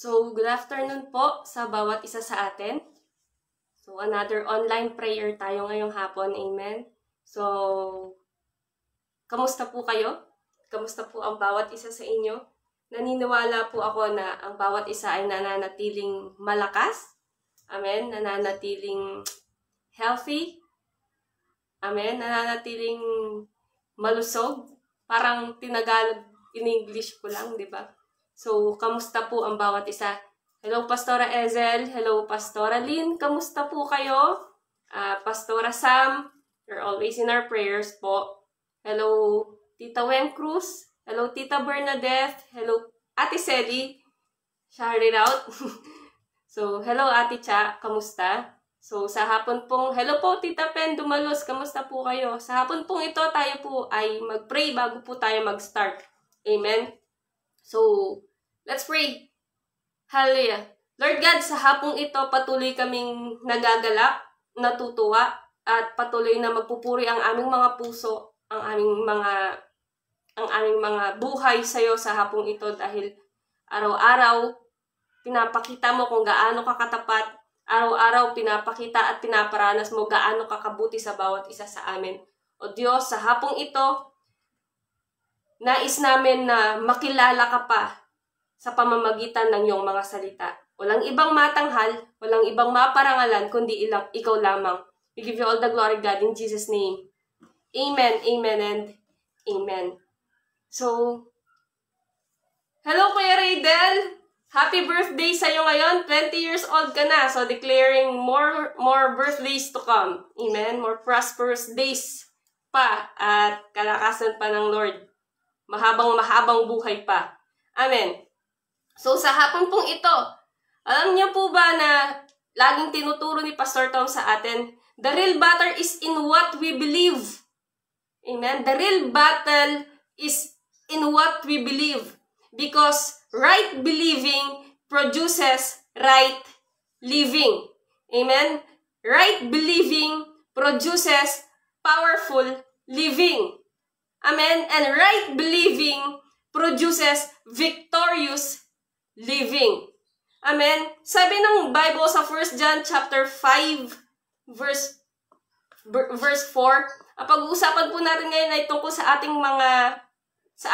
So, good afternoon po sa bawat isa sa atin. So, another online prayer tayo ngayong hapon. Amen. So, kamusta po kayo? Kamusta po ang bawat isa sa inyo? Naniniwala po ako na ang bawat isa ay nananatiling malakas. Amen. Nananatiling healthy. Amen. Nananatiling malusog. Parang tinagalog in English ko lang, di ba? So, kamusta po ang bawat isa? Hello, Pastora Ezel. Hello, Pastora Lynn. Kamusta po kayo? Pastora Sam. You're always in our prayers po. Hello, Tita Wen Cruz. Hello, Tita Bernadette. Hello, Ate Sally. Shout it out. So, hello, Ate Cha. Kamusta? So, sa hapon pong, hello po, Tita Pen Dumalos. Kamusta po kayo? Sa hapon pong ito, tayo po ay mag-pray bago po tayo mag-start. Amen? So, let's pray. Hallelujah. Lord God, sa hapong ito, patuloy kaming nagagalak, natutuwa, at patuloy na magpupuri ang aming mga puso, ang aming mga buhay sa iyo sa hapong ito dahil araw-araw pinapakita mo kung gaano ka katapat, araw-araw pinapakita at pinaparanas mo gaano ka kabuti sa bawat isa sa amin. O Diyos, sa hapong ito, nais namin na makilala ka pa sa pamamagitan ng iyong mga salita. Walang ibang matanghal, walang ibang maparangalan, kundi ikaw lamang. We give you all the glory, God, in Jesus' name. Amen, amen, and amen. So, hello, Kuya Raydel! Happy birthday sa'yo ngayon. 20 years old ka na. So, declaring more birthdays to come. Amen. More prosperous days pa at kalakasan pa ng Lord. Mahabang buhay pa. Amen. So, sa hapon pong ito, alam niyo po ba na laging tinuturo ni Pastor Tom sa atin, the real battle is in what we believe. Amen. The real battle is in what we believe. Because right believing produces right living. Amen? Right believing produces powerful living. Amen? And right believing produces victorious living. Amen? Sabi ng Bible sa 1 John chapter 5 verse 4, pag-uusapan po natin ngayon ay tungkol sa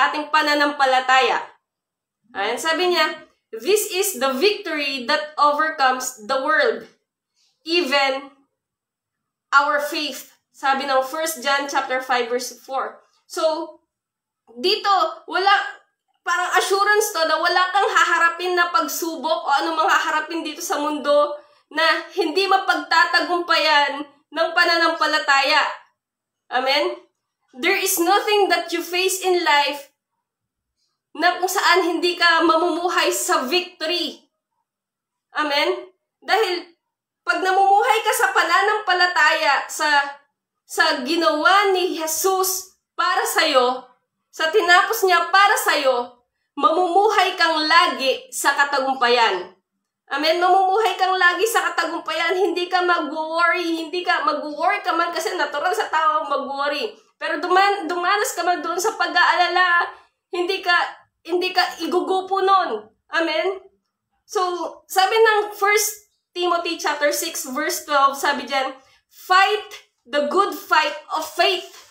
ating pananampalataya. Ayan, sabi niya, this is the victory that overcomes the world, even our faith. Sabi ng 1 John chapter 5 verse 4. So, dito, parang assurance to na wala kang haharapin na pagsubok o anumang haharapin dito sa mundo na hindi mapagtatagumpayan ng pananampalataya. Amen? There is nothing that you face in life na kung saan hindi ka mamumuhay sa victory. Amen? Dahil pag namumuhay ka sa pananampalataya, sa ginawa ni Jesus para sa'yo, sa tinapos niya para sa'yo, mamumuhay kang lagi sa katagumpayan. Amen? Mamumuhay kang lagi sa katagumpayan. Hindi ka mag-worry. Mag-worry ka man kasi natural sa tao mag-worry. Pero dumanas ka man doon sa pag-aalala, hindi ka igugupo nun. Amen? So, sabi ng 1 Timothy chapter 6 verse 12, sabi diyan, fight the good fight of faith.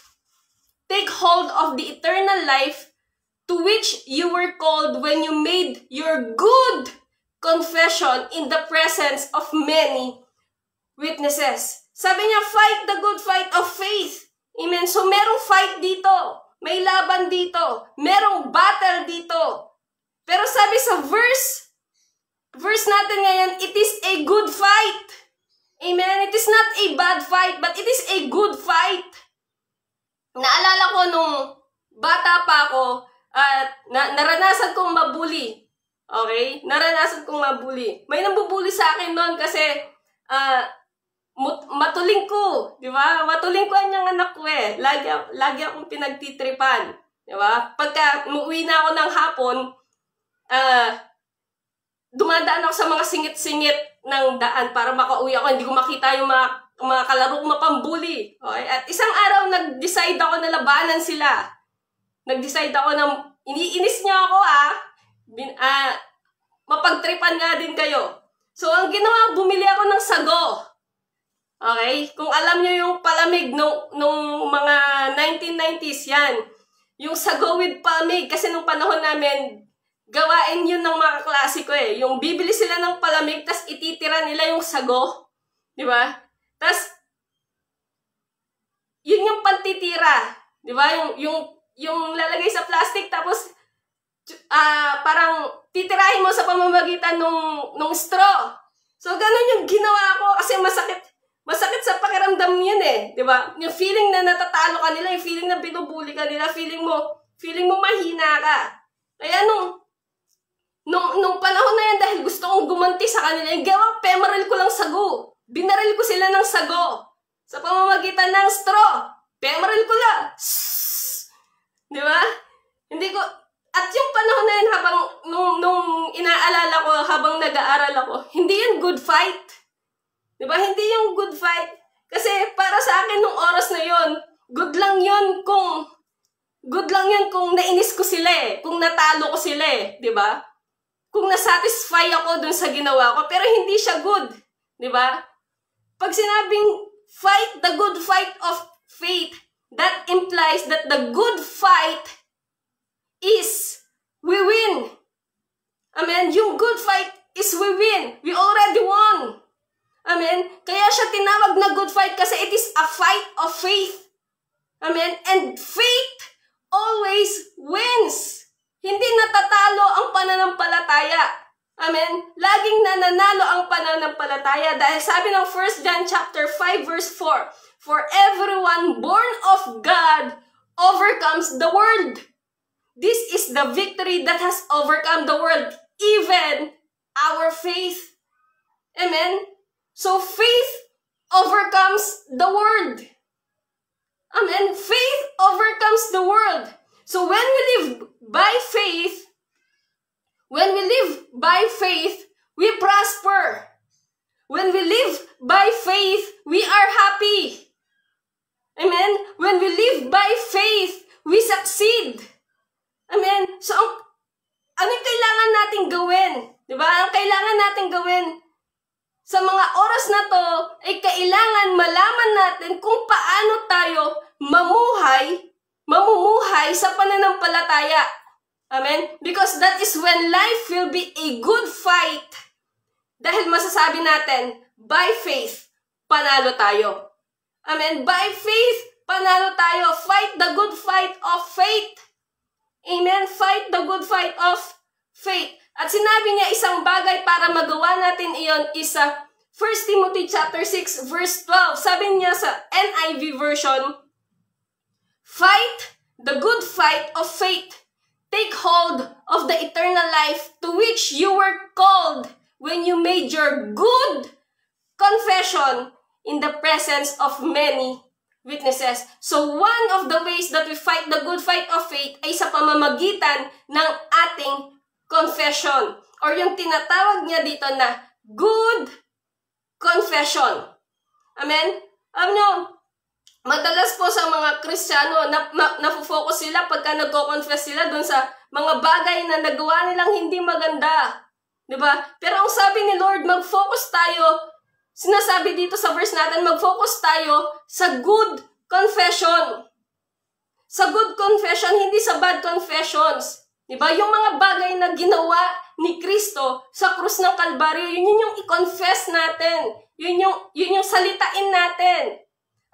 Take hold of the eternal life to which you were called when you made your good confession in the presence of many witnesses. Sabi niya, fight the good fight of faith. Amen? So, merong fight dito. May laban dito. Merong battle dito. Pero sabi sa verse natin ngayon, it is a good fight. Amen? It is not a bad fight, but it is a good fight. Naalala ko nung bata pa ako, naranasan kong mabuli. Okay? Naranasan kong mabuli. May nambubuli sa akin noon kasi matuling ko, di ba? Matuling ko ang anak ko eh. Lagi akong pinagtitripan, di ba? Pagka umuwi na ako ng hapon, dumadaan ako sa mga singit-singit ng daan para makauwi ako. Hindi ko makita yung mga kalaro kong mapambuli. Okay? At isang araw, nag-decide ako na labanan sila. Nag-decide ako ng, iniinis niya ako mapagtripan nga din kayo. So, ang ginawa, bumili ako ng sago. Okay? Kung alam nyo yung palamig nung mga 1990s, yan. Yung sago with palamig, kasi nung panahon namin, gawain yun ng mga klase ko eh. Yung bibili sila ng palamig, tas ititira nila yung sago. Di ba? Tas, yun yung pantitira. Di ba? Yung lalagay sa plastic, tapos, parang titirahin mo sa pamamagitan nung straw. So, ganun yung ginawa ko kasi masakit sa pakiramdam yun eh. Di ba? Yung feeling na natatalo ka nila, yung feeling na binubuli ka nila, feeling mo mahina ka. Kaya nung panahon na yan, dahil gusto kong gumanti sa kanila, yung gawa, pemaril ko lang sago. Binaril ko sila ng sago. Sa pamamagitan ng straw. Pemaril ko lang. Di ba? Hindi ko, at yung panahon na yun, habang, nung inaalala ko, habang nag-aaral ako, hindi yun good fight. Di ba? Hindi yung good fight. Kasi para sa akin, nung oras na yun, good lang yun kung nainis ko sila eh. Kung natalo ko sila eh. Di ba? Kung nasatisfy ako dun sa ginawa ko. Pero hindi siya good. Di ba? Pag sinabing fight the good fight of faith, that implies that the good fight is we win. Amen? Yung good fight is we win. We already won. Amen? Kaya siya tinawag na good fight kasi it is a fight of faith. Amen? And faith always wins. Hindi natatalo ang pananampalataya. Amen? Laging nananalo ang pananampalataya dahil sabi ng 1 John chapter 5 verse 4, for everyone born of God overcomes the world. This is the victory that has overcome the world, even our faith. Amen? So faith overcomes the world. Amen? Faith overcomes the world. So when we live by faith, we prosper. When we live by faith, we are happy. Amen? When we live by faith, we succeed. Amen? So, ano yung kailangan nating gawin? Diba? Ang kailangan nating gawin sa mga oras na to, ay kailangan malaman natin kung paano tayo mamumuhay sa pananampalataya. Amen? Because that is when life will be a good fight. Dahil masasabi natin, by faith, panalo tayo. Amen? By faith, panalo tayo. Fight the good fight of faith. Amen? Fight the good fight of faith. At sinabi niya isang bagay para magawa natin iyon is 1 Timothy chapter 6 verse 12. Sabi niya sa NIV version, fight the good fight of faith. Take hold of the eternal life to which you were called when you made your good confession in the presence of many witnesses. So one of the ways that we fight the good fight of faith ay sa pamamagitan ng ating confession. Or yung tinatawag niya dito na good confession. Amen? Alam nyo, madalas po sa mga Kristiyano, nafo-focus sila pagka nagko-confess sila dun sa mga bagay na nagawa nilang hindi maganda. Diba? Pero ang sabi ni Lord, mag-focus tayo, sinasabi dito sa verse natin, mag-focus tayo sa good confession. Sa good confession, hindi sa bad confessions. Diba? Yung mga bagay na ginawa ni Kristo sa krus ng Kalbaryo, yun yung i-confess natin. Yun yung salitain natin.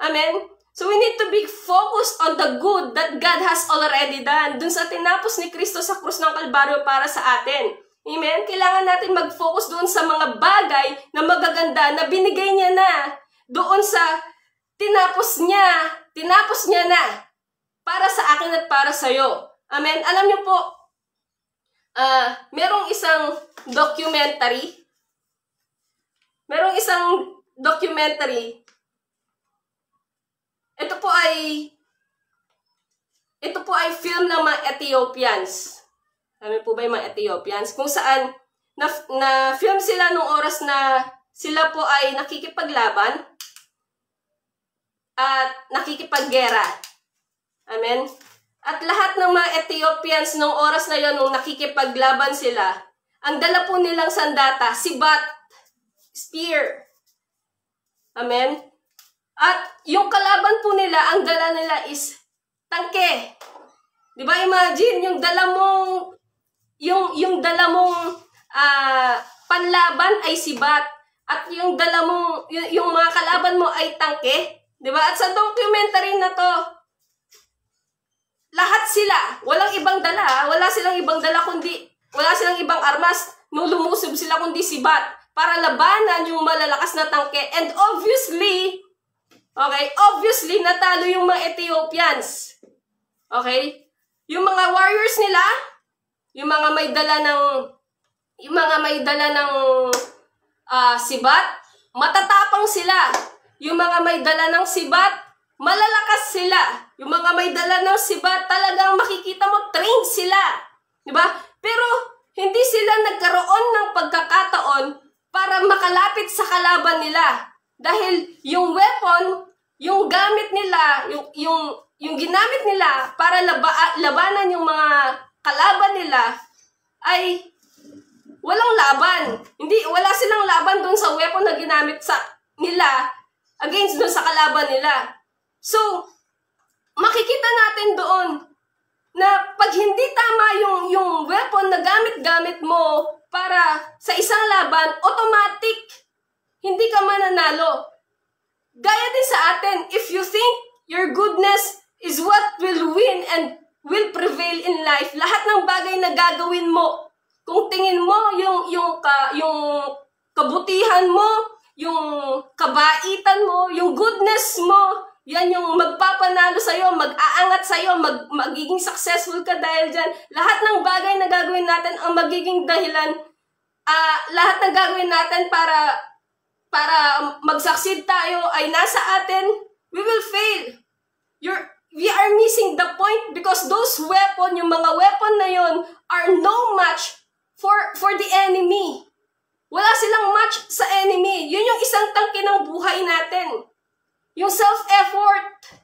Amen? So we need to be focused on the good that God has already done. Dun sa tinapos ni Kristo sa krus ng Kalbaryo para sa atin. Amen? Kailangan natin mag-focus doon sa mga bagay na magaganda na binigay niya na. Doon sa tinapos niya na para sa akin at para sa iyo. Amen? Alam niyo po, merong isang documentary. Ito po ay film ng mga Ethiopians. Alam po ba yung mga Ethiopians? Kung saan na-film sila nung oras na sila po ay nakikipaglaban at nakikipaggera. Amen? At lahat ng mga Ethiopians nung oras na yon, nung nakikipaglaban sila, Ang dala po nilang sandata, sibat, spear. Amen? At yung kalaban po nila, ang dala nila is tangke. Di ba? Imagine, yung dala mong panlaban ay sibat. At yung dala mong, yung mga kalaban mo ay tangke. Di ba? At sa documentary na to, lahat sila, walang ibang dala, wala silang ibang dala kundi, wala silang ibang armas, nung lumusob sila kundi sibat para labanan yung malalakas na tangke. And obviously, natalo yung mga Ethiopians. Okay? Yung mga warriors nila, yung mga may dala ng sibat, matatapang sila. Yung mga may dala ng sibat, malalakas sila. Yung mga may dala ng sibat, talagang makikita mo, trained sila. Diba? Pero, hindi sila nagkaroon ng pagkakataon para makalapit sa kalaban nila. Dahil yung weapon, yung gamit nila, yung ginamit nila para labanan yung mga kalaban nila, ay walang laban. Wala silang laban doon sa weapon na ginamit nila against doon sa kalaban nila. So, makikita natin doon na pag hindi tama yung weapon na gamit mo para sa isang laban, automatic, hindi ka mananalo. Gaya din sa atin, if you think your goodness is what will win and will prevail in life, lahat ng bagay na gagawin mo, kung tingin mo yung kabutihan mo, yung kabaitan mo, yung goodness mo, yan yung magpapanalo sa'yo, mag-aangat sa'yo, magiging successful ka dahil dyan. Lahat ng bagay na gagawin natin ang magiging dahilan, lahat ng gagawin natin para mag-succeed tayo ay nasa atin, we will fail. We are missing the point because those weapon, yung mga weapon na yon, are no match for the enemy. Wala silang match sa enemy. Yun yung isang tangke ng buhay natin. Yung self-effort.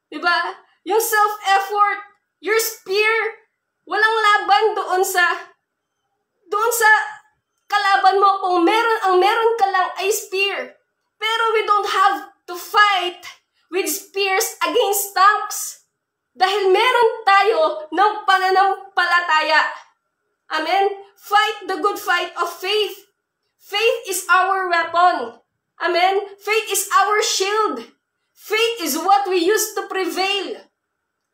Diba? Yung self-effort. Your spear. Walang laban doon sa kalaban mo. Kung ang meron ka lang ay spear. Pero we don't have to fight with spears against tanks. Dahil meron tayo ng pananampalataya. Amen? Fight the good fight of faith. Faith is our weapon. Amen? Faith is our shield. Faith is what we use to prevail.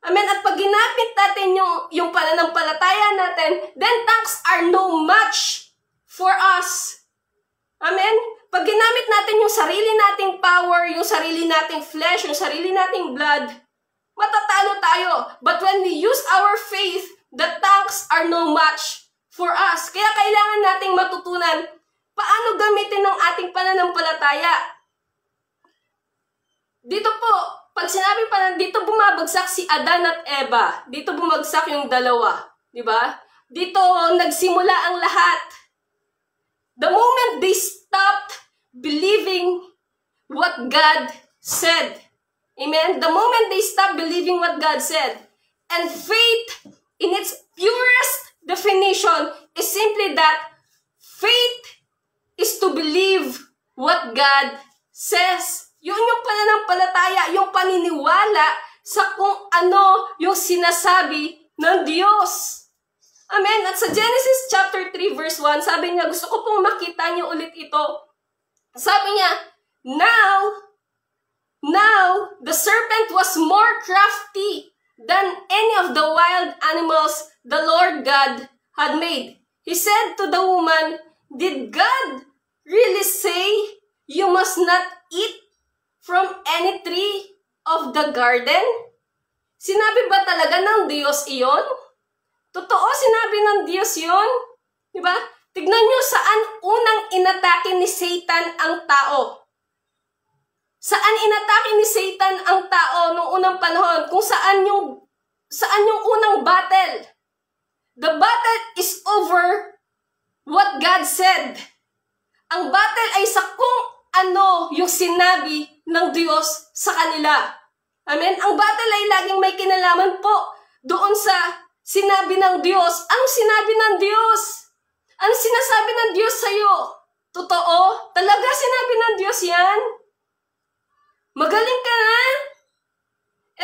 Amen? At pag ginamit natin yung pananampalataya natin, then tanks are no match for us. Amen? Pag ginamit natin yung sarili nating power, yung sarili nating flesh, yung sarili nating blood, matatalo tayo. But when we use our faith, the tanks are no match for us. Kaya kailangan nating matutunan paano gamitin ang ating pananampalataya. Dito po, pag sinabi dito bumabagsak si Adan at Eva. Dito bumagsak yung dalawa. Diba? Dito nagsimula ang lahat. The moment they stopped believing what God said. Amen? The moment they stopped believing what God said. And faith, in its purest definition, is simply that faith is to believe what God says. Yun yung pananampalataya, yung paniniwala sa kung ano yung sinasabi ng Diyos. Amen? At sa Genesis chapter 3 verse 1, sabi niya, gusto ko pong makita niyo ulit ito. Sabi niya, Now, the serpent was more crafty than any of the wild animals the Lord God had made. He said to the woman, "Did God really say you must not eat from any tree of the garden?" Sinabi ba talaga ng Diyos iyon? Totoo, sinabi ng Diyos iyon? Diba? Tignan nyo saan unang inatake ni Satan ang tao. Saan inatake ni Satan ang tao nung unang panahon? Kung saan yung unang battle. The battle is over what God said. Ang battle ay sa kung ano yung sinabi ng Diyos sa kanila. Amen? Ang battle ay laging may kinalaman po doon sa sinabi ng Diyos. Anong sinabi ng Diyos? Ano sinasabi ng Diyos sa'yo? Totoo? Talaga sinabi ng Diyos yan? Magaling ka na?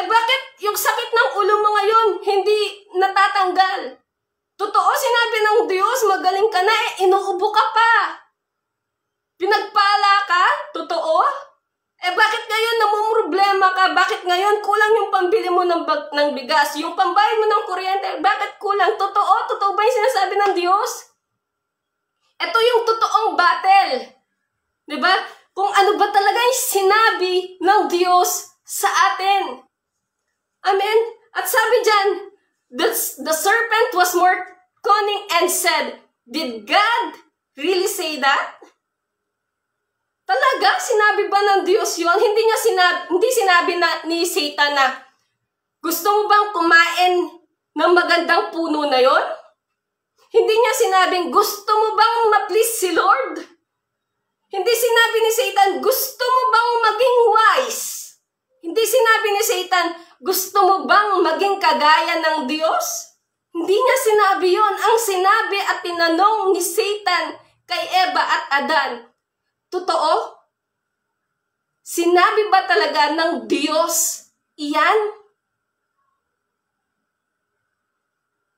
Bakit yung sakit ng ulo mo ngayon hindi natatanggal? Totoo sinabi ng Diyos, magaling ka na, inuubo ka pa. Pinagpala ka? Totoo? Bakit ngayon namumroblema ka? Bakit ngayon kulang yung pambili mo ng bigas? Yung pambayad mo ng kuryente, bakit kulang? Totoo? Totoo ba yung sinasabi ng Diyos? Ito yung totoong battle. Diba? Kung ano ba talaga yung sinabi ng Diyos sa atin. Amen? At sabi dyan, the serpent was more cunning and said, did God really say that? Talaga? Sinabi ba ng Diyos yun? Hindi sinabi ni Satan na, gusto mo bang kumain ng magandang puno na yon? Hindi niya sinabing, gusto mo bang ma-please si Lord? Hindi sinabi ni Satan, gusto mo bang maging wise? Hindi sinabi ni Satan, gusto mo bang maging kagaya ng Diyos? Hindi niya sinabi yon. Ang sinabi at tinanong ni Satan kay Eva at Adan, totoo? Sinabi ba talaga ng Diyos iyan?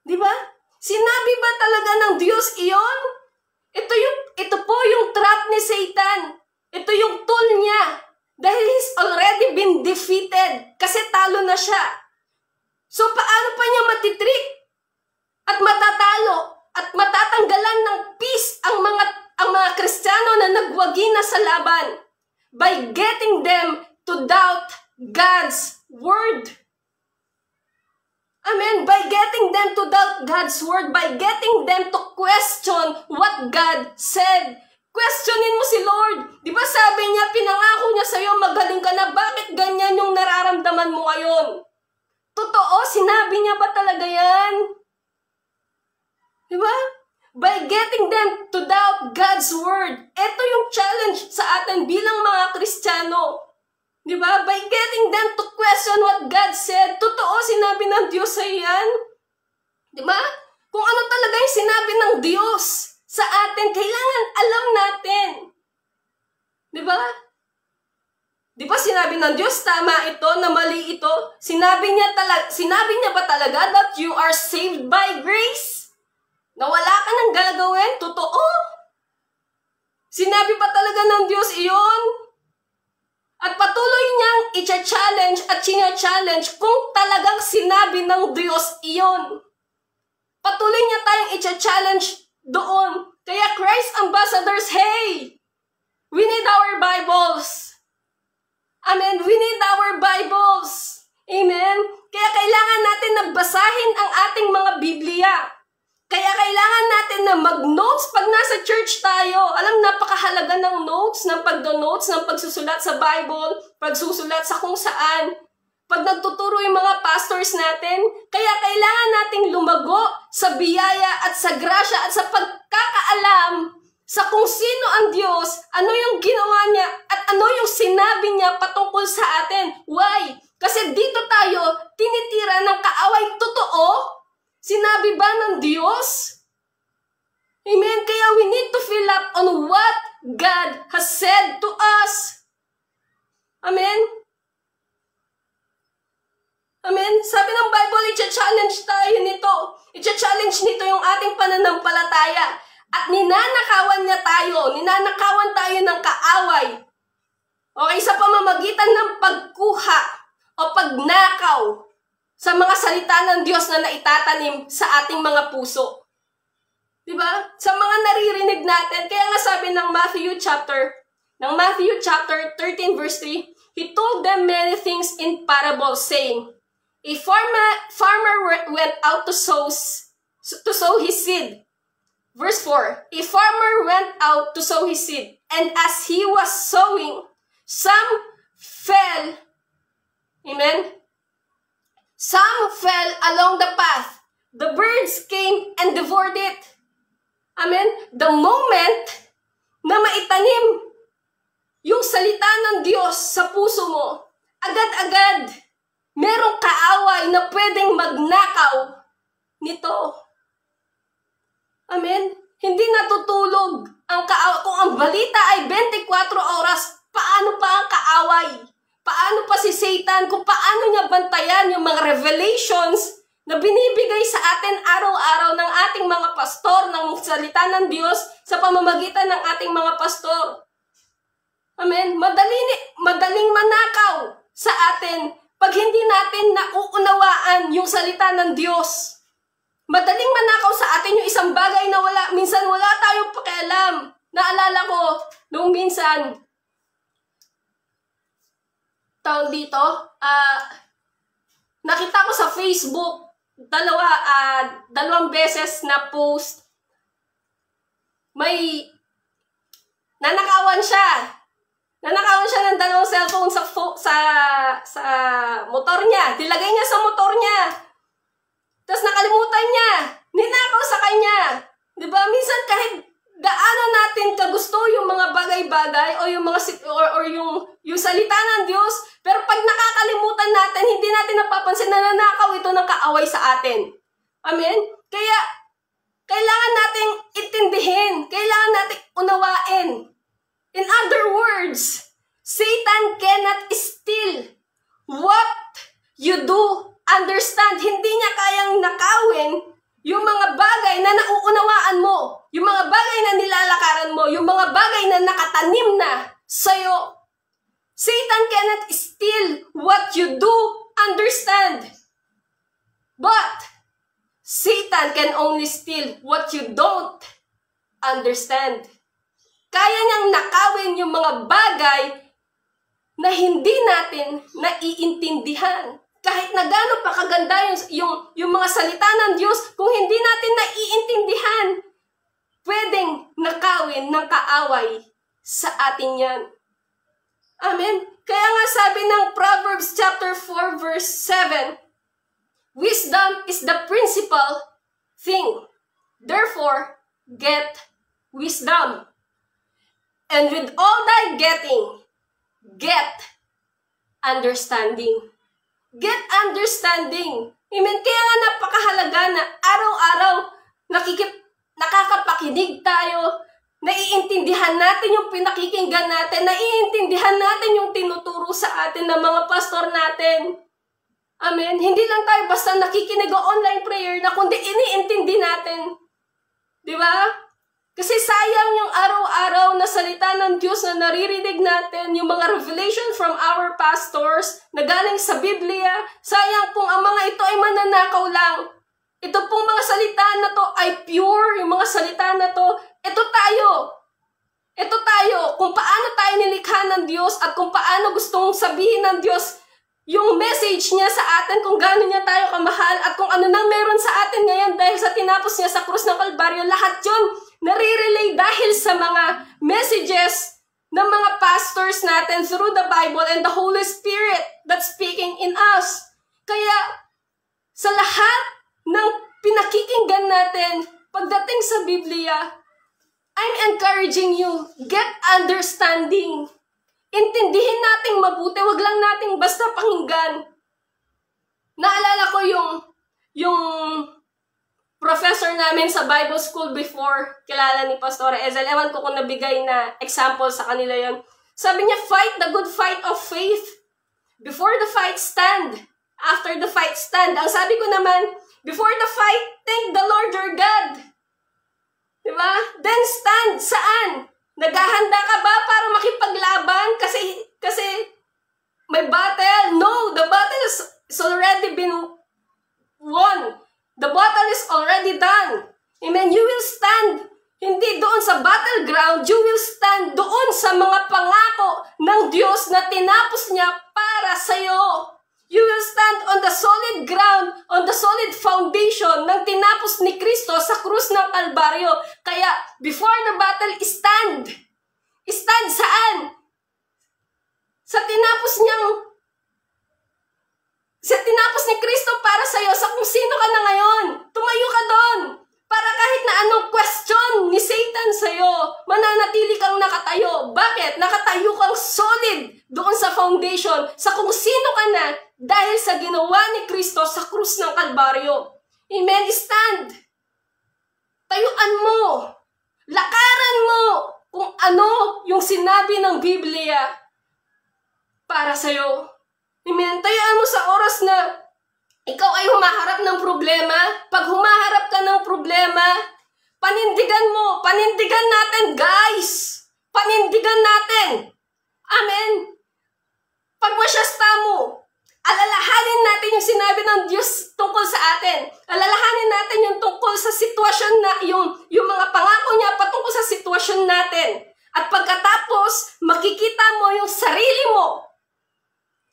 Di ba? Sinabi ba talaga ng Diyos iyon? Ito po yung trap ni Satan. Ito yung tool niya. Dahil he's already been defeated. Kasi talo na siya. So paano pa niya matitrik? At matatalo? At matatanggalan ng peace ang mga Kristiyano na nagwagi na sa laban? By getting them to doubt God's word. Amen. By getting them to doubt God's word, by getting them to question what God said. Questionin mo si Lord. Di ba sabi niya, pinangako niya sa'yo, magaling ka na. Bakit ganyan yung nararamdaman mo ngayon? Totoo, sinabi niya ba talaga yan? Di ba? By getting them to doubt God's word. Ito yung challenge sa atin bilang mga Kristiyano. Di ba? By getting them to question what God said. Totoo, sinabi ng Diyos sa iyan. Di ba? Kung ano talaga yung sinabi ng Diyos sa atin, kailangan alam natin. Di ba? Di ba sinabi ng Diyos, tama ito, na mali ito? Sinabi niya ba talaga that you are saved by grace? Na wala ka nang gagawin? Totoo? Sinabi pa talaga ng Diyos iyon? At patuloy niyang i-challenge at challenge kung talagang sinabi ng Diyos iyon. Patuloy niya tayong i-challenge doon. Kaya Christ Ambassadors, hey! We need our Bibles. Amen. We need our Bibles. Amen. Kaya kailangan natin na basahin ang ating mga Biblia. Kaya kailangan natin na mag-notes pag nasa church tayo. Alam, napakahalaga ng notes, ng pagdo-notes, ng pagsusulat sa Bible, pagsusulat sa kung saan. Pag nagtuturo yung mga pastors natin, kaya kailangan nating lumago sa biyaya at sa grasya at sa pagkakaalam sa kung sino ang Diyos, ano yung ginawa niya, at ano yung sinabi niya patungkol sa atin. Why? Kasi dito tayo tinitira ng kaaway totoo. Sinabi ba ng Diyos? Amen? Kaya we need to fill up on what God has said to us. Amen? Amen? Sabi ng Bible, i-challenge tayo nito. I-challenge nito yung ating pananampalataya. At ninanakawan niya tayo. Ninanakawan tayo ng kaaway. Okay, sa pamamagitan ng pagkuha o pagnakaw sa mga salita ng Diyos na naitatanim sa ating mga puso. Diba? Sa mga naririnig natin, kaya nga sabi ng Matthew chapter 13 verse 3, He told them many things in parables, saying, a farmer went out to sow his seed. Verse 4, a farmer went out to sow his seed, and as he was sowing, some fell, amen? Some fell along the path. The birds came and devoured it. Amen? The moment na maitanim yung salita ng Diyos sa puso mo, agad-agad merong kaaway na pwedeng magnakaw nito. Amen? hindi natutulog. Kung ang balita ay 24 oras, paano pa ang kaaway? Paano pa si Satan? Kung paano niya bantayan yung mga revelations na binibigay sa atin araw-araw ng ating mga pastor, ng salita ng Diyos sa pamamagitan ng ating mga pastor. Amen? Madaling manakaw sa atin pag hindi natin nauunawaan yung salita ng Diyos. Madaling manakaw sa atin yung isang bagay na minsan wala tayong pakialam. Naalala ko, nung minsan, tawag dito, nakita ko sa Facebook, dalawang beses na post, may nanakawan siya. Nanakawan siya ng dalawang cellphone sa motor niya. Dilagay niya sa motor niya. Tapos nakalimutan niya. Ninakaw sa kanya. Diba? Minsan kahit gaano natin kagusto yung mga bagay-bagay o yung mga or yung salita ng Diyos, pero pag nakakalimutan natin, hindi natin napapansin na nanakaw ito ng kaaway sa atin. Amen? Kaya kailangan nating intindihin, kailangan nating unawain. In other words, Satan cannot steal what you do. Understand, hindi niya kayang nakawin yung mga bagay na nauunawaan mo, yung mga bagay na nilalakaran mo, yung mga bagay na nakatanim na sa'yo. Satan cannot steal what you do. Understand. But Satan can only steal what you don't understand. Kaya niyang nakawin yung mga bagay na hindi natin naiintindihan. Kahit na gaano pa kaganda yung mga salita ng Diyos, kung hindi natin naiintindihan, pwedeng nakawin ng kaaway sa atin yan. Amen? Kaya nga sabi ng Proverbs chapter 4 verse 7, wisdom is the principal thing. Therefore, get wisdom. And with all thy getting, get understanding. Get understanding. Amen? Kaya nga napakahalaga na araw-araw nakakapakinig tayo, naiintindihan natin yung pinakikinggan natin, naiintindihan natin yung tinuturo sa atin ng mga pastor natin. Amen? Hindi lang tayo basta nakikinig o online prayer na kundi iniintindi natin. Di ba? Kasi sayang yung araw-araw na salita ng Diyos na naririnig natin, yung mga revelation from our pastors na galing sa Biblia. Sayang kung ang mga ito ay mananakaw lang. Ito pong mga salita na to ay pure, yung mga salita na to. Ito tayo. Ito tayo. Kung paano tayo nilikha ng Diyos at kung paano gustong sabihin ng Diyos yung message niya sa atin, kung gaano niya tayo kamahal at kung ano nang meron sa atin ngayon dahil sa tinapos niya sa krus ng Kalbaryo. Lahat yun nare-relay dahil sa mga messages ng mga pastors natin through the Bible and the Holy Spirit that's speaking in us. Kaya sa lahat ng pinakikinggan natin pagdating sa Biblia, I'm encouraging you, get understanding. Intindihin nating mabuti, wag lang nating basta pakinggan. Naalala ko yung professor namin sa Bible school before, kilala ni Pastor Ezel. Ewan ko kung nabigay na example sa kanila yon. Sabi niya, fight the good fight of faith. Before the fight, stand. After the fight, stand. Ang sabi ko naman, before the fight, thank the Lord your God. Diba? Then stand. Saan? Naghahanda ka ba para makipaglaban? Kasi may battle? No, the battle is already been won. The battle is already done. Amen? You will stand. Hindi doon sa battleground, you will stand doon sa mga pangako ng Diyos na tinapos niya para sa'yo. You will stand on the solid ground, on the solid foundation ng tinapos ni Kristo sa krus ng Kalbaryo. Kaya, before the battle, stand. Stand saan? Sa tinapos ni Kristo para sa'yo, sa kung sino ka na ngayon. Tumayo ka doon. Para kahit na anong question ni Satan sa'yo, mananatili kang nakatayo. Bakit? Nakatayo kang solid doon sa foundation, sa kung sino ka na dahil sa ginawa ni Kristo sa krus ng Kalbaryo. Amen? Stand. Tayuan mo. Lakaran mo kung ano yung sinabi ng Biblia para sa'yo. Amen. Tayaan mo sa oras na ikaw ay humaharap ng problema. Pag humaharap ka ng problema, panindigan mo. Panindigan natin, guys. Panindigan natin. Amen. Pagmasyasta mo. Alalahanin natin yung sinabi ng Diyos tungkol sa atin. Alalahanin natin yung tungkol sa sitwasyon na, yung mga pangako niya patungkol sa sitwasyon natin. At pagkatapos, makikita mo yung sarili mo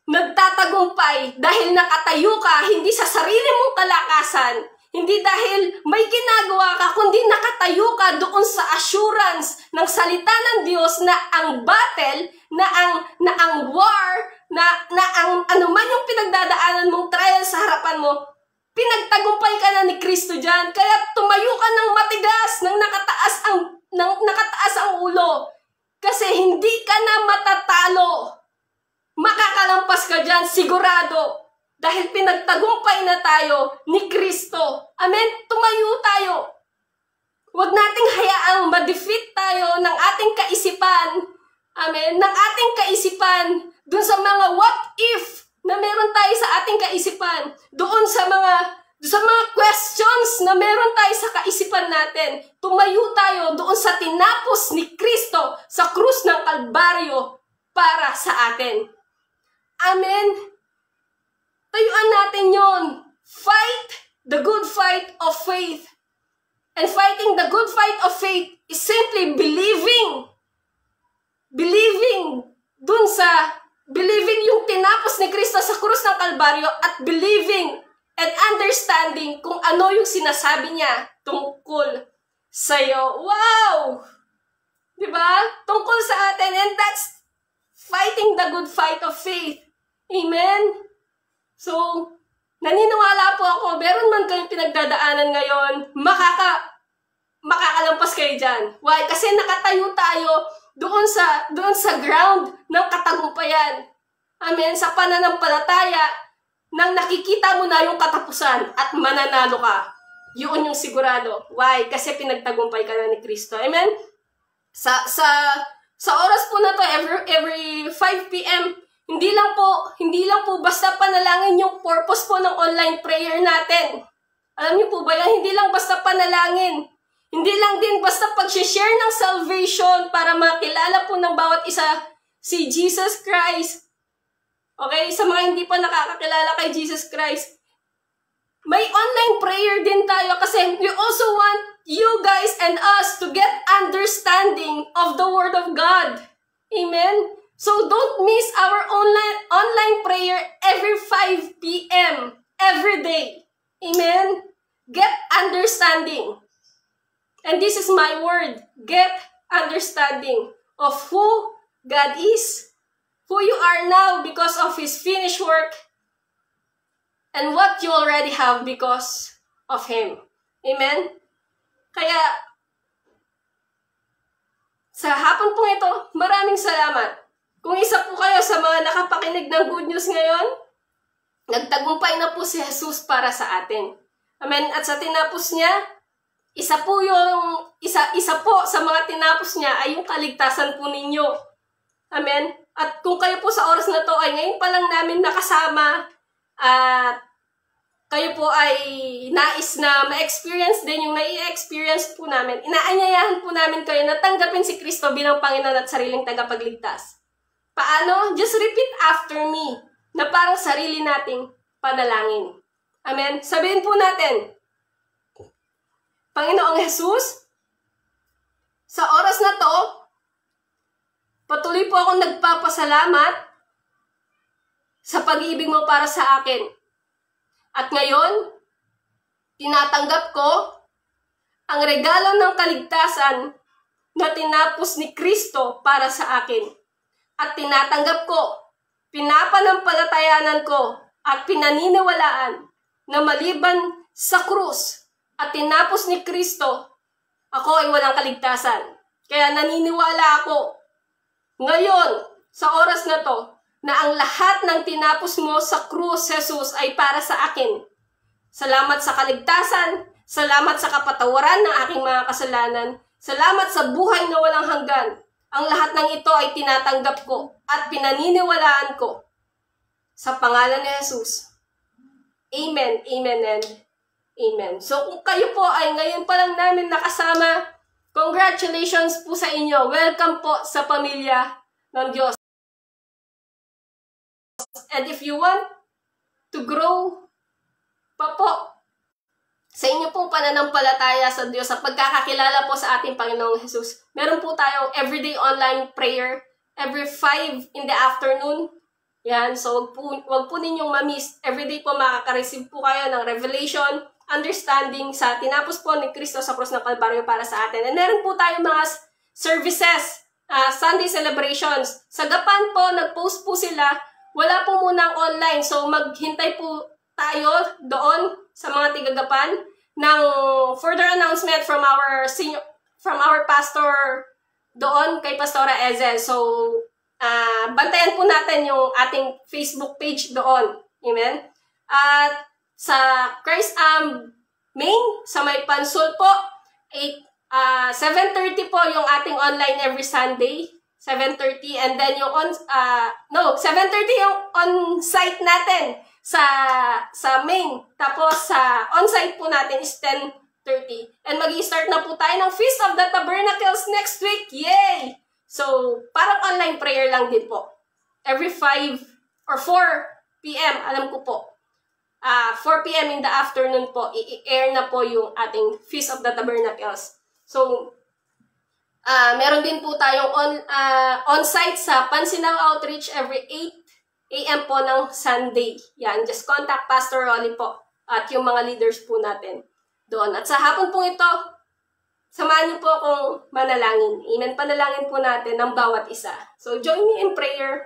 nagtatagumpay dahil nakatayo ka, hindi sa sarili mong kalakasan, hindi dahil may ginagawa ka, kundi nakatayo ka doon sa assurance ng salita ng Diyos na ang battle, na ang war, na ang anuman yung pinagdadaanan mong trial sa harapan mo, pinagtagumpay ka na ni Kristo dyan. Kaya tumayo ka ng matigas, ng nakataas ang ulo. Kasi hindi ka na matatalo. Makakalampas ka dyan, sigurado. Dahil pinagtagumpay na tayo ni Kristo. Amen? Tumayo tayo. Huwag nating hayaang ma-defeat tayo ng ating kaisipan. Amen? Ng ating kaisipan. Doon sa mga what if na meron tayo sa ating kaisipan. Doon sa mga questions na meron tayo sa kaisipan natin. Tumayo tayo doon sa tinapos ni Kristo sa krus ng Kalbaryo para sa atin. Amen? Tayuan natin yon. Fight the good fight of faith. And fighting the good fight of faith is simply believing. Believing yung tinapos ni Kristo sa krus ng Kalbaryo at believing and understanding kung ano yung sinasabi niya tungkol sa'yo. Wow! Diba? Tungkol sa atin. And that's fighting the good fight of faith. Amen? So, naniniwala po ako, meron man kayong pinagdadaanan ngayon, makakalampas kayo dyan. Why? Kasi nakatayo tayo doon sa ground ng katagumpayan. Amen? Sa pananampalataya, nang nakikita mo na yung katapusan at mananalo ka. Yun yung sigurado. Why? Kasi pinagtagumpay ka na ni Kristo. Amen? Sa oras po na to, every 5 p.m., hindi lang po basta panalangin yung purpose po ng online prayer natin. Alam niyo po ba yan? Hindi lang basta panalangin. Hindi lang din basta pag-share ng salvation para makilala po ng bawat isa si Jesus Christ. Okay? Sa mga hindi pa nakakakilala kay Jesus Christ, may online prayer din tayo kasi we also want you guys and us to get understanding of the Word of God. Amen? So don't miss our online prayer every 5 p.m. every day. Amen? Get understanding. And this is my word. Get understanding of who God is, who you are now because of His finished work, and what you already have because of Him. Amen? Kaya, sa hapon pong ito, maraming salamat. Kung isa po kayo sa mga nakapakinig ng good news ngayon, nagtagumpay na po si Jesus para sa atin. Amen? At sa tinapos niya, isa po sa mga tinapos niya ay yung kaligtasan po ninyo. Amen? At kung kayo po sa oras na to ay ngayon pa lang namin nakasama at kayo po ay nais na ma-experience din yung nai-experience po namin, inaanyayahan po namin kayo na tanggapin si Kristo bilang Panginoon at sariling tagapagligtas. Paano? Just repeat after me na parang sarili nating panalangin. Amen? Sabihin po natin, Panginoong Jesus, sa oras na to, patuloy po akong nagpapasalamat sa pag-ibig mo para sa akin. At ngayon, tinatanggap ko ang regalo ng kaligtasan na tinapos ni Kristo para sa akin. At tinatanggap ko, pinapanampalatayanan ko, at pinaniniwalaan na maliban sa krus at tinapos ni Kristo, ako ay walang kaligtasan. Kaya naniniwala ako ngayon, sa oras na to, na ang lahat ng tinapos mo sa krus, Jesus, ay para sa akin. Salamat sa kaligtasan, salamat sa kapatawaran ng aking mga kasalanan, Salamat sa buhay na walang hanggan. Ang lahat ng ito ay tinatanggap ko at pinaniniwalaan ko sa pangalan ni Jesus. Amen, amen, and amen. So kung kayo po ay ngayon pa lang namin nakasama, congratulations po sa inyo. Welcome po sa pamilya ng Diyos. And if you want to grow pa po sa inyo pong pananampalataya sa Diyos, sa pagkakakilala po sa ating Panginoong Jesus, meron po tayong everyday online prayer every 5 in the afternoon. Yan, so wag po ninyong ma-miss. Everyday po makaka-receive po kayo ng revelation, understanding sa tinapos po ni Kristo sa krus ng Kalbaryo para sa atin. And meron po tayong mga services, Sunday celebrations. Sa Gapan po, nag-post po sila. Wala po munang online. So maghintay po tayo doon sa mga tiga-Gapan ng further announcement from our pastor doon kay Pastora Ezel. So bantayan po natin yung ating Facebook page doon. Amen? At sa Christ main, sa may Pansul po, 7:30 po yung ating online every Sunday. 7:30 and then yung 7:30 yung on-site natin sa main. Tapos sa on-site po natin is 10:30. And magi-start na po tayo ng Feast of the Tabernacles next week. Yay! So, parang online prayer lang din po. Every 5 or 4 p.m., alam ko po. 4 p.m. in the afternoon po, i-air na po yung ating Feast of the Tabernacles. So, meron din po tayong on-site sa Pansinaw Outreach every 8 a.m. po ng Sunday. Yan, just contact Pastor Rolly po at yung mga leaders po natin doon. At sa hapon po ito, samahan niyo po akong manalangin. Amen. Panalangin po natin ng bawat isa. So, join me in prayer.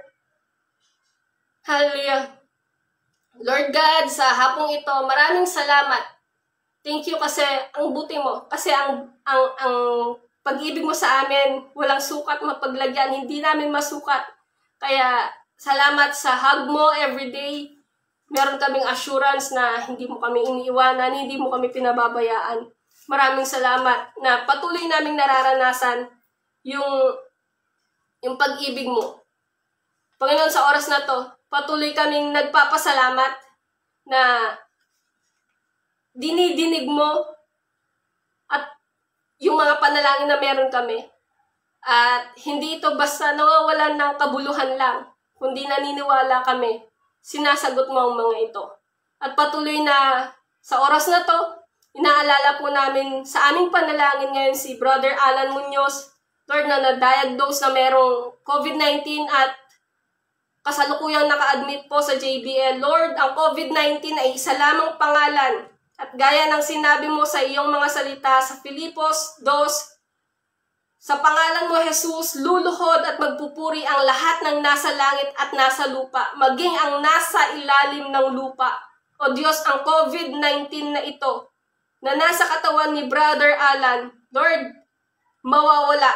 Hallelujah. Lord God, sa hapong ito, maraming salamat. Thank you kasi ang buti mo. Kasi ang pag-ibig mo sa amin, walang sukat mapaglagyan. Hindi namin masukat. Kaya, salamat sa hug mo everyday. Meron kaming assurance na hindi mo kami iniiwanan, hindi mo kami pinababayaan. Maraming salamat na patuloy naming nararanasan yung pag-ibig mo. Panginoon, sa oras na to, patuloy kaming nagpapasalamat na dinidinig mo at yung mga panalangin na meron kami. At hindi ito basta nawawalan ng kabuluhan lang, kundi naniniwala kami, sinasagot mo ang mga ito. At patuloy na sa oras na to, inaalala po namin sa aming panalangin ngayon si Brother Alan Munoz, Lord, na na-diagnose na merong COVID-19 at kasalukuyang naka-admit po sa JBL. Lord, ang COVID-19 ay isa lamang pangalan. At gaya ng sinabi mo sa iyong mga salita sa Filipos 2, sa pangalan mo, Jesus, luluhod at magpupuri ang lahat ng nasa langit at nasa lupa, maging ang nasa ilalim ng lupa. O Diyos, ang COVID-19 na ito, na nasa katawan ni Brother Alan, Lord, mawawala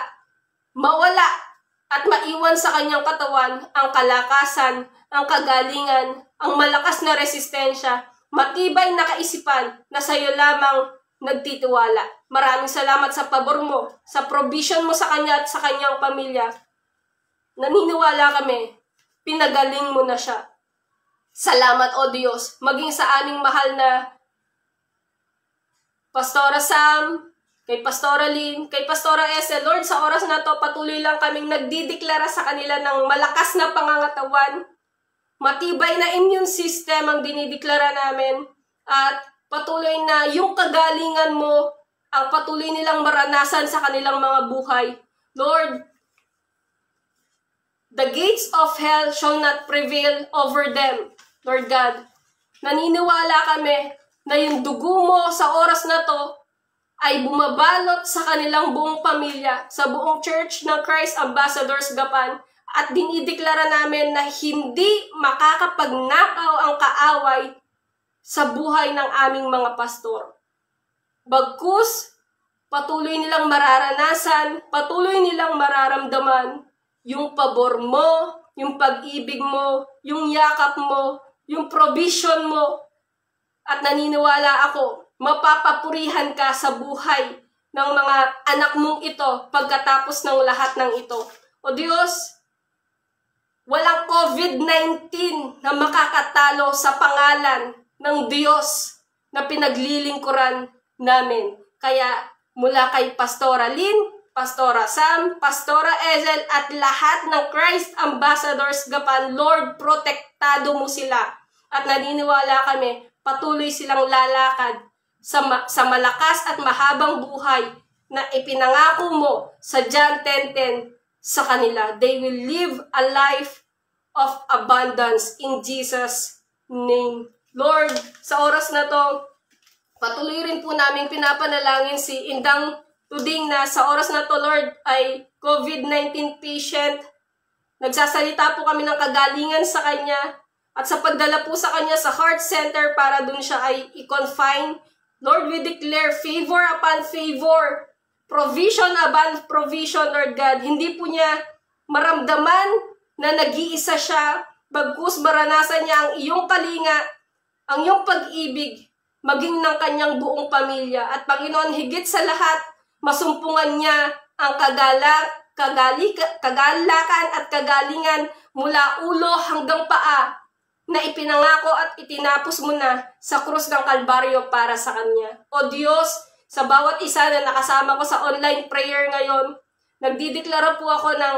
at maiwan sa kanyang katawan ang kalakasan, ang kagalingan, ang malakas na resistensya, matibay na kaisipan na sa iyo lamang nagtitiwala. Maraming salamat sa pabor mo, sa provision mo sa kanya at sa kanyang pamilya. Naniniwala kami, pinagaling mo na siya. Salamat, O Diyos, maging sa aming mahal na Pastora Sam, kay Pastora Lynn, kay Pastora Ese. Lord, sa oras na to, patuloy lang kaming nagdideklara sa kanila ng malakas na pangangatawan. Matibay na immune system ang dinideklara namin. At patuloy na yung kagalingan mo, ang patuloy nilang maranasan sa kanilang mga buhay. Lord, the gates of hell shall not prevail over them. Lord God, naniniwala kami na yung dugo mo sa oras na to ay bumabalot sa kanilang buong pamilya, sa buong church ng Christ Ambassadors Gapan, at dinideklara namin na hindi makakapagnakaw ang kaaway sa buhay ng aming mga pastor. Bagkus, patuloy nilang mararanasan, patuloy nilang mararamdaman yung pabor mo, yung pag-ibig mo, yung yakap mo, yung provision mo. At naniniwala ako, mapapapurihan ka sa buhay ng mga anak mong ito pagkatapos ng lahat ng ito. O Diyos, walang COVID-19 na makakatalo sa pangalan ng Diyos na pinaglilingkuran namin. Kaya mula kay Pastora Lynn, Pastora Sam, Pastora Ezel at lahat ng Christ Ambassadors Gapan, Lord, protektado mo sila. At naniniwala kami, patuloy silang lalakad sa malakas at mahabang buhay na ipinangako mo sa John 10:10 sa kanila. They will live a life of abundance in Jesus' name. Lord, sa oras na to, patuloy rin po namin pinapanalangin si Indang Tuding na sa oras na to, Lord, ay COVID-19 patient. Nagsasalita po kami ng kagalingan sa kanya at sa pagdala po sa kanya sa heart center para dun siya ay i-confine. Lord, we declare favor upon favor, provision upon provision, Lord God. Hindi po niya maramdaman na nag-iisa siya, bagkus maranasan niya ang iyong kalinga, ang iyong pag-ibig, maging ng kanyang buong pamilya. At Panginoon, higit sa lahat, masumpungan niya ang kagalakan at kagalingan mula ulo hanggang paa na ipinangako at itinapos mo na sa krus ng Kalbaryo para sa kanya. O Diyos, sa bawat isa na nakasama ko sa online prayer ngayon, nagdideklara po ako ng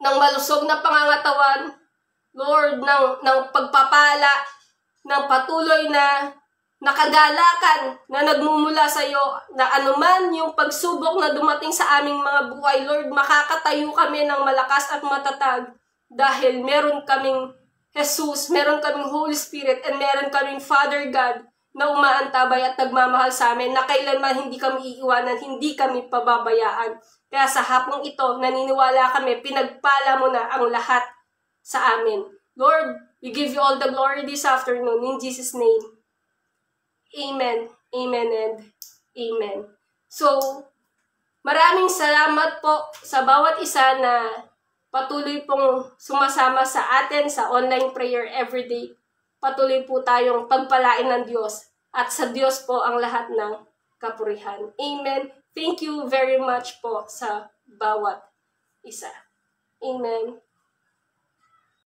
malusog na pangangatawan, Lord, ng pagpapala, ng patuloy na nakagalakan na nagmumula sa iyo, na anuman yung pagsubok na dumating sa aming mga buhay, Lord, makakatayo kami ng malakas at matatag dahil meron kaming Jesus, meron kaming Holy Spirit, and meron kaming Father God na umaantabay at nagmamahal sa amin, na kailanman hindi kami iiwanan, hindi kami pababayaan. Kaya sa hapong ito, naniniwala kami, pinagpala mo na ang lahat sa amin. Lord, we give you all the glory this afternoon in Jesus' name. Amen, amen, and amen. So, maraming salamat po sa bawat isa na patuloy pong sumasama sa atin sa online prayer everyday. Patuloy po tayong pagpalain ng Diyos at sa Diyos po ang lahat ng kapurihan. Amen. Thank you very much po sa bawat isa. Amen.